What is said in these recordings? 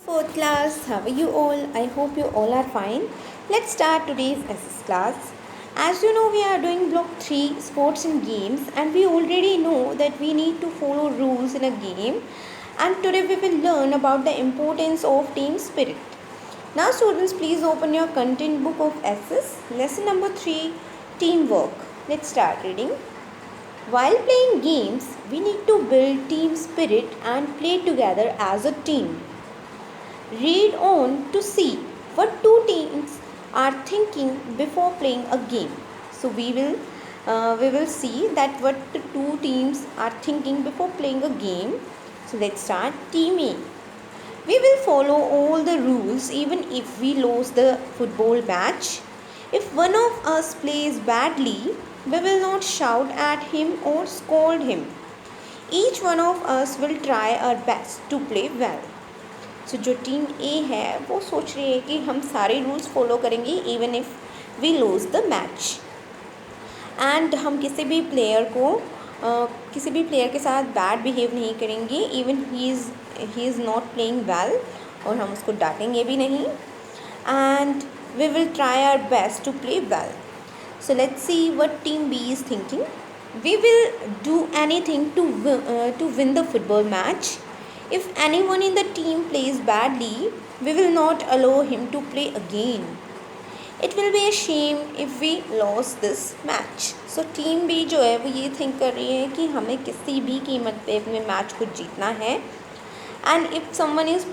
Fourth class, how are you all? I hope you all are fine. Let's start today's SS class. As you know, we are doing block 3 sports and games, and we already know that we need to follow rules in a game. And today we will learn about the importance of team spirit. Now, students, please open your content book of SS, lesson number 3, teamwork. Let's start reading. While playing games, we need to build team spirit and play together as a team. Read on to see what two teams are thinking before playing a game. So we will see that what the two teams are thinking before playing a game. So let's start. Team A. We will follow all the rules even if we lose the football match. If one of us plays badly, we will not shout at him or scold him. Each one of us will try our best to play well. सो जो team ए है वो सोच रही है कि हम सारे rules follow करेंगे even if we lose the match and हम किसी भी प्लेयर के साथ बैड बिहेव नहीं करेंगे even he is not playing well और हम उसको डांटेंगे भी नहीं and we will try our best to play well. So let's see what team B is thinking. We will do anything to win the football match. If anyone in the team plays badly, we will not allow him to play again. It will be a shame if we lost this match. So team B जो है वो ये think कर रही है कि हमें किसी भी कीमत पे अपने मैच को जीतना है. And if someone is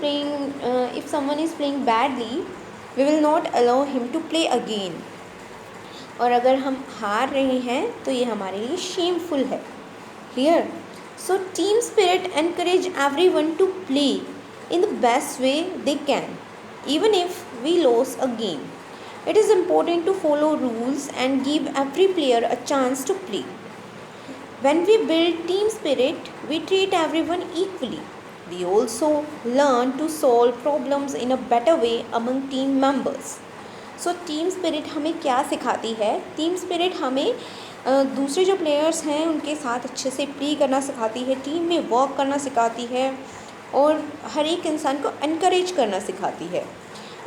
playing badly, we will not allow him to play again. और अगर हम हार रहे हैं तो ये हमारे लिए shameful है. Clear? So team spirit encourage everyone to play in the best way they can, even if we lose a game. It is important to follow rules and give every player a chance to play. When we build team spirit, we treat everyone equally. We also learn to solve problems in a better way among team members. So team spirit हमें क्या सिखाती है? Team spirit हमें दूसरे जो players हैं उनके साथ अच्छे से प्ले करना सिखाती है, टीम में वर्क करना सिखाती है और हर एक इंसान को एनकरेज करना सिखाती है.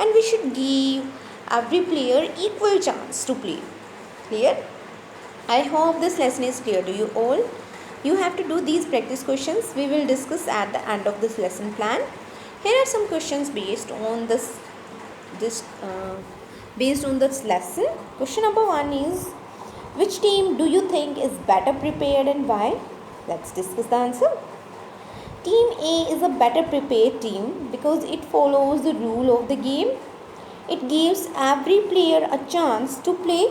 And we should give every player equal chance to play. Clear? I hope this lesson is clear to you all. You have to do these practice questions. We will discuss at the end of this lesson plan. Here are some questions based on this lesson. Question number 1 is, which team do you think is better prepared and why? Let's discuss the answer. Team A is a better prepared team because it follows the rule of the game. It gives every player a chance to play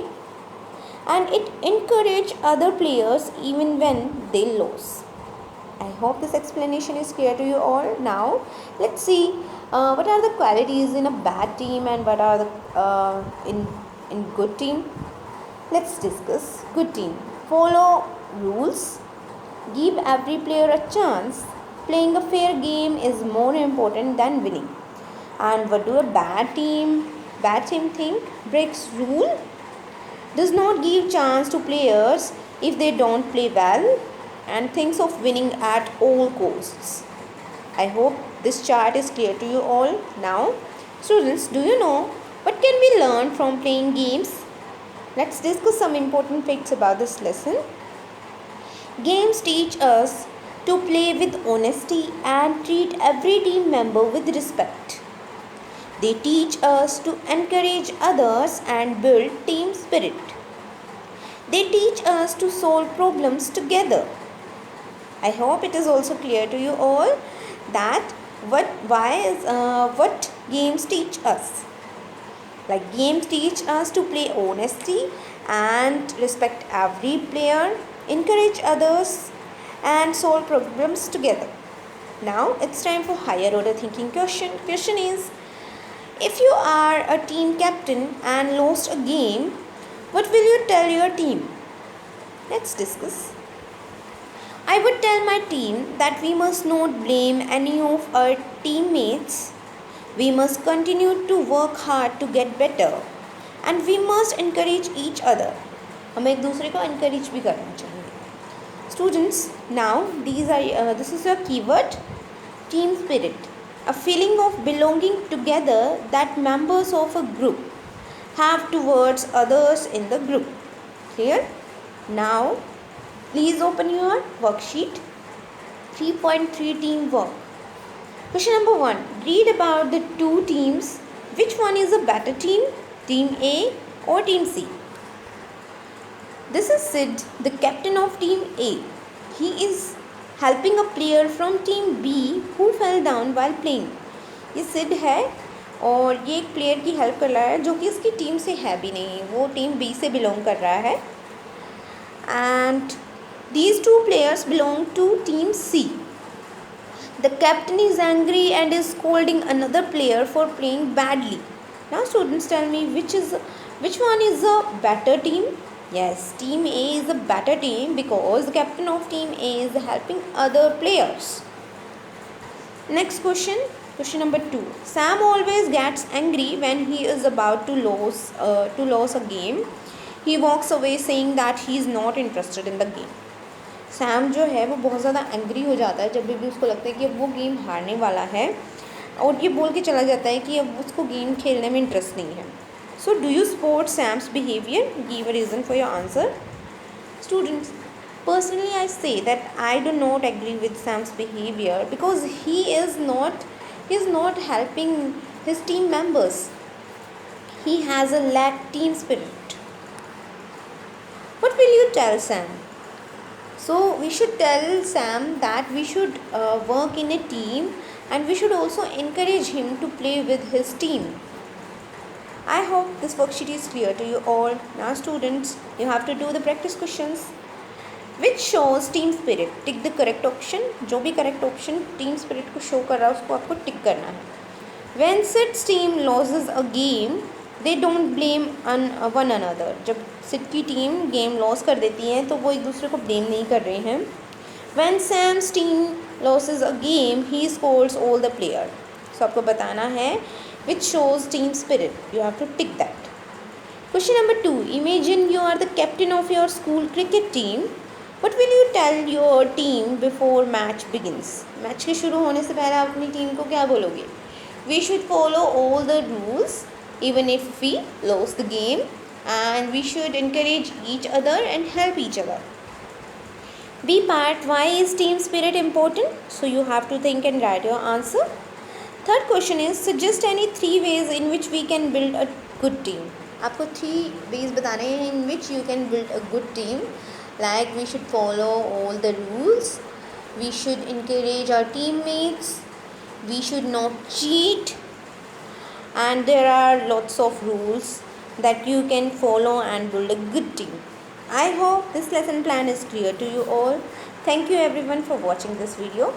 and it encourages other players even when they lose. I hope this explanation is clear to you all. Now let's see what are the qualities in a bad team and what are the in good team. Let's discuss. Good team. Follow rules. Give every player a chance. Playing a fair game is more important than winning. And what do a bad team think? Breaks rule. Does not give chance to players if they don't play well and thinks of winning at all costs. I hope this chart is clear to you all. Now, students, do you know what can we learn from playing games? Let's discuss some important facts about this lesson. Games teach us to play with honesty and treat every team member with respect. They teach us to encourage others and build team spirit. They teach us to solve problems together. I hope it is also clear to you all that what games teach us. Like games teach us to play honesty and respect every player, encourage others and solve problems together. Now it's time for higher order thinking question. Question is, if you are a team captain and lost a game, what will you tell your team? Let's discuss. I would tell my team that we must not blame any of our teammates. We must continue to work hard to get better and we must encourage each other. हमें एक दूसरे को encourage भी करना चाहिए. Students, now this is your keyword, team spirit. A feeling of belonging together that members of a group have towards others in the group. Clear? Now, please open your worksheet. 3.3 Teamwork. Question number 1. Read about the two teams. Which one is a better team? Team A or Team C? This is Sid, the captain of Team A. He is helping a player from Team B who fell down while playing. ये सिड है और ये एक player की help कर रहा है जो कि इसकी टीम से है भी नहीं, वो टीम बी से बिलोंग कर रहा है. And these two players belong to Team C. The captain is angry and is scolding another player for playing badly. Now students, tell me which one is a better team? Yes, Team A is a better team because the captain of Team A is helping other players. Next question. Question number 2. Sam always gets angry when he is about to lose a game. He walks away saying that he is not interested in the game. Sam जो है वो बहुत ज़्यादा angry हो जाता है जब भी उसको लगता है कि अब वो गेम हारने वाला है और ये बोल के चला जाता है कि अब उसको गेम खेलने में इंटरेस्ट नहीं है. So do you support Sam's behaviour? Give a reason for your answer. Students, personally I say that I do not agree with Sam's behavior because he is not helping his team members. He has a lack team spirit. What will you tell Sam? So we should tell Sam that we should work in a team and we should also encourage him to play with his team. I hope this worksheet is clear to you all. Now students, you have to do the practice questions. Which shows team spirit? Tick the correct option. जो भी correct option team spirit को show कर रहा है उसको आपको tick करना है. When Sid's team loses a game, they don't blame one another. जब सिड की टीम गेम लॉस कर देती है तो वो एक दूसरे को ब्लेम नहीं कर रहे हैं. When Sam's team loses a game, he scolds all the players. So आपको बताना है which shows team spirit. You have to tick that. Question number 2. Imagine you are the captain of your school cricket team. What will you tell your team before match begins? Match के शुरू होने से पहले आप अपनी team को क्या बोलोगे? We should follow all the rules even if we lose the game, and we should encourage each other and help each other. B part. Why is team spirit important? So you have to think and write your answer. Third question is suggest any 3 ways in which we can build a good team. आपको 3 ways बताने हैं in which you can build a good team. Like we should follow all the rules, we should encourage our teammates, we should not cheat, and there are lots of rules that you can follow and build a good team. I hope this lesson plan is clear to you all. Thank you everyone for watching this video.